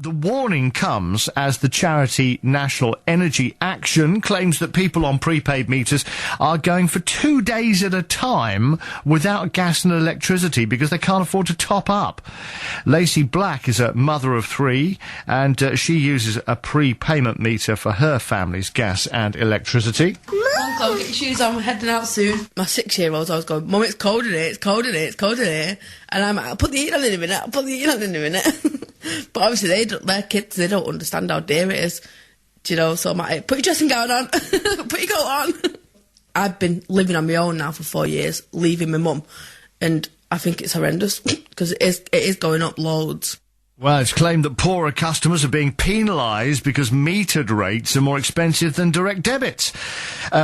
The warning comes as the charity National Energy Action claims that people on prepaid meters are going for 2 days at a time without gas and electricity because they can't afford to top up. Lacey Black is a mother of 3 and she uses a prepayment meter for her family's gas and electricity. Mum, go get your shoes on, we're heading out soon. My 6-year-old, I was going, Mum, it's cold in here, it's cold in here, it's cold in here. And I'm like, I'll put the heat on in a minute, I'll put the heat on in a minute. But obviously they're kids, they don't understand how dear it is. Do you know, so I'm like, put your dressing gown on, put your coat on. I've been living on my own now for 4 years, leaving my mum, and I think it's horrendous, because it is going up loads. Well, it's claimed that poorer customers are being penalised because metered rates are more expensive than direct debits.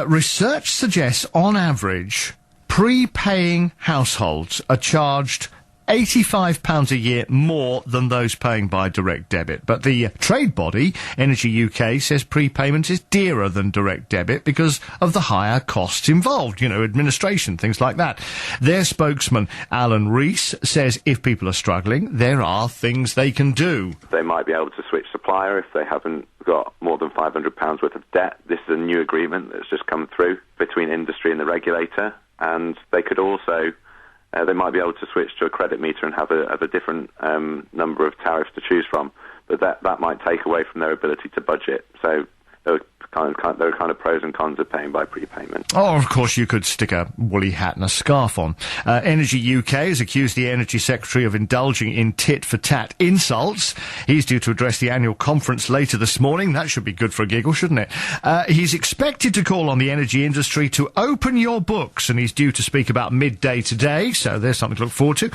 Research suggests, on average, prepaying households are charged £85 a year more than those paying by direct debit. But the trade body, Energy UK, says prepayment is dearer than direct debit because of the higher costs involved, you know, administration, things like that. Their spokesman, Alan Rees, says if people are struggling, there are things they can do. They might be able to switch supplier if they haven't got more than £500 worth of debt. This is a new agreement that's just come through between industry and the regulator, and they could also they might be able to switch to a credit meter and have a different number of tariffs to choose from, but that might take away from their ability to budget. So there are kind of pros and cons of paying by prepayment. Oh, of course, you could stick a woolly hat and a scarf on. Energy UK has accused the Energy Secretary of indulging in tit-for-tat insults. He's due to address the annual conference later this morning. That should be good for a giggle, shouldn't it? He's expected to call on the energy industry to open your books, and he's due to speak about midday today, so there's something to look forward to.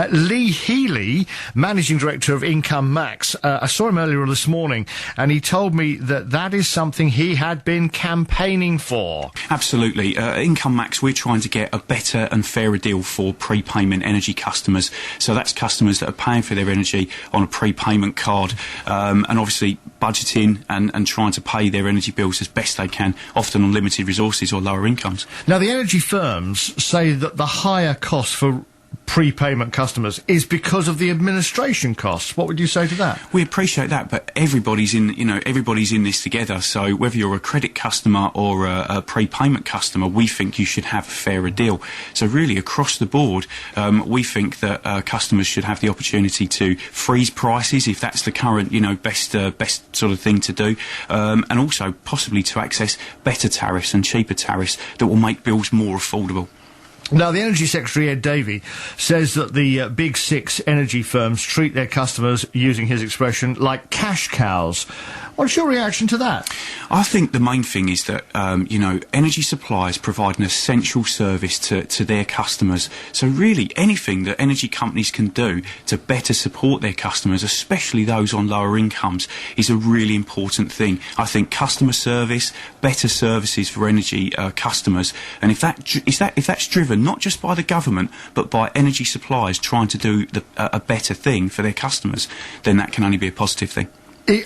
Lee Healy, Managing Director of IncomeMAX, I saw him earlier this morning, and he told me that is something he had been campaigning for. Absolutely. IncomeMAX, we're trying to get a better and fairer deal for prepayment energy customers. So that's customers that are paying for their energy on a prepayment card, and obviously budgeting and trying to pay their energy bills as best they can, often on limited resources or lower incomes. Now, the energy firms say that the higher cost for prepayment customers is because of the administration costs. What would you say to that? We appreciate that, but everybody's in this together. So whether you're a credit customer or a prepayment customer, we think you should have a fairer deal. So really, across the board, we think that customers should have the opportunity to freeze prices if that's the current, best sort of thing to do, and also possibly to access better tariffs and cheaper tariffs that will make bills more affordable. Now, the Energy Secretary, Ed Davey, says that the big 6 energy firms treat their customers, using his expression, like cash cows. What's your reaction to that? I think the main thing is that, energy suppliers provide an essential service to their customers. So really, anything that energy companies can do to better support their customers, especially those on lower incomes, is a really important thing. I think customer service, better services for energy customers, and if that's driven not just by the government, but by energy suppliers trying to do a better thing for their customers, then that can only be a positive thing.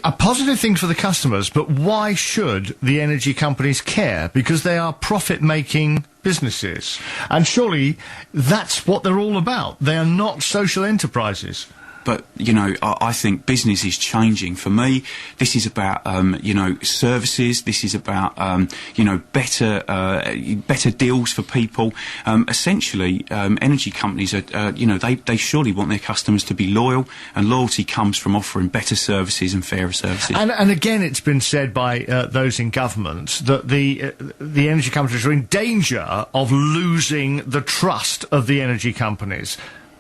A positive thing for the customers, but why should the energy companies care? Because they are profit-making businesses. And surely that's what they're all about. They are not social enterprises. But, I think business is changing. For me, this is about, services. This is about, better deals for people. Essentially, energy companies are, they surely want their customers to be loyal, and loyalty comes from offering better services and fairer services. And again, it's been said by those in government that the energy companies are in danger of losing the trust of the energy companies.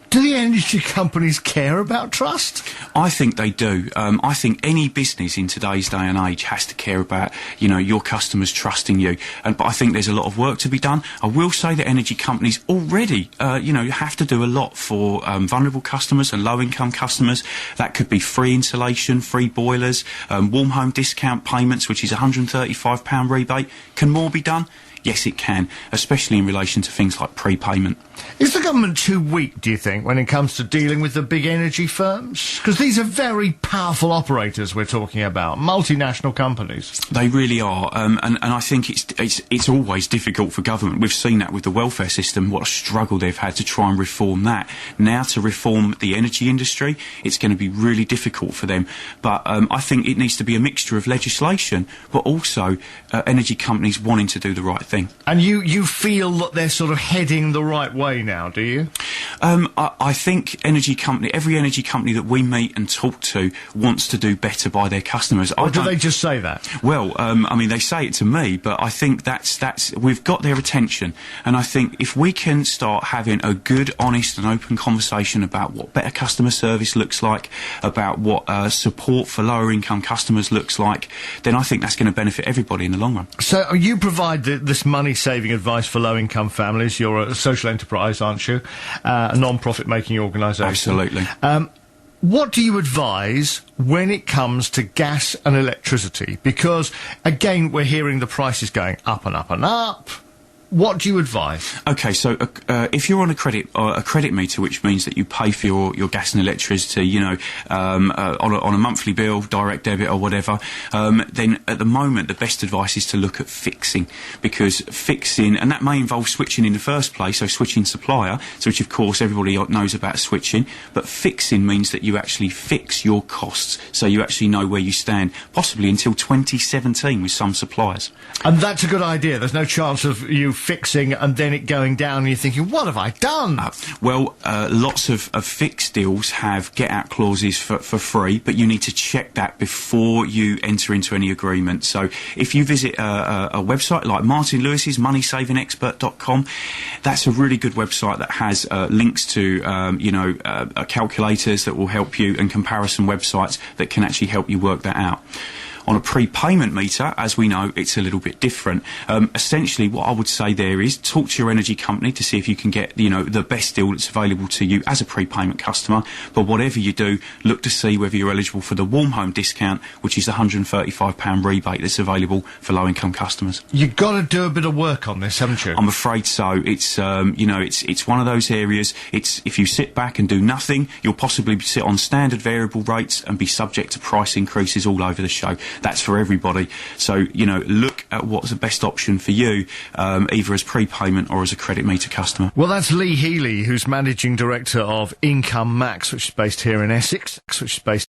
Do the energy companies care about trust? I think they do. I think any business in today's day and age has to care about, your customers trusting you. But I think there's a lot of work to be done. I will say that energy companies already, have to do a lot for vulnerable customers and low-income customers. That could be free insulation, free boilers, warm home discount payments, which is a £135 rebate. Can more be done? Yes, it can, especially in relation to things like prepayment. Is the government too weak, do you think, when it comes to dealing with the big energy firms? Because these are very powerful operators we're talking about, multinational companies. They really are, and I think it's always difficult for government. We've seen that with the welfare system, what a struggle they've had to try and reform that. Now to reform the energy industry, it's going to be really difficult for them. But I think it needs to be a mixture of legislation, but also energy companies wanting to do the right thing. And you feel that they're sort of heading the right way now, do you? I think every energy company that we meet and talk to wants to do better by their customers. Or do they just say that? Well, I mean, they say it to me, but I think that's we've got their attention. And I think if we can start having a good, honest and open conversation about what better customer service looks like, about what support for lower income customers looks like, then I think that's going to benefit everybody in the long run. So you provide this money-saving advice for low-income families. You're a social enterprise, aren't you? A non-profit making organisation. Absolutely. What do you advise when it comes to gas and electricity? Because, again, we're hearing the prices going up and up and up. What do you advise? Okay, so if you're on a credit meter, which means that you pay for your gas and electricity, you know, on a monthly bill, direct debit or whatever, then at the moment the best advice is to look at fixing, because fixing, and that may involve switching in the first place, so switching supplier, so which of course everybody knows about switching, but fixing means that you actually fix your costs, so you actually know where you stand, possibly until 2017 with some suppliers. And that's a good idea. There's no chance of you fixing and then it going down and you're thinking, what have I done? Lots of fixed deals have get-out clauses for free, but you need to check that before you enter into any agreement. So if you visit a website like Martin Lewis's moneysavingexpert.com, that's a really good website that has links to calculators that will help you, and comparison websites that can actually help you work that out. On a prepayment meter, as we know, it's a little bit different. Essentially, what I would say there is talk to your energy company to see if you can get, the best deal that's available to you as a prepayment customer. But whatever you do, look to see whether you're eligible for the warm home discount, which is the £135 rebate that's available for low-income customers. You've got to do a bit of work on this, haven't you? I'm afraid so. It's, it's one of those areas. If you sit back and do nothing, you'll possibly sit on standard variable rates and be subject to price increases all over the show. That's for everybody. So, look at what's the best option for you, either as prepayment or as a credit meter customer. Well, that's Lee Healy, who's Managing Director of IncomeMAX, which is based here in Essex, which is based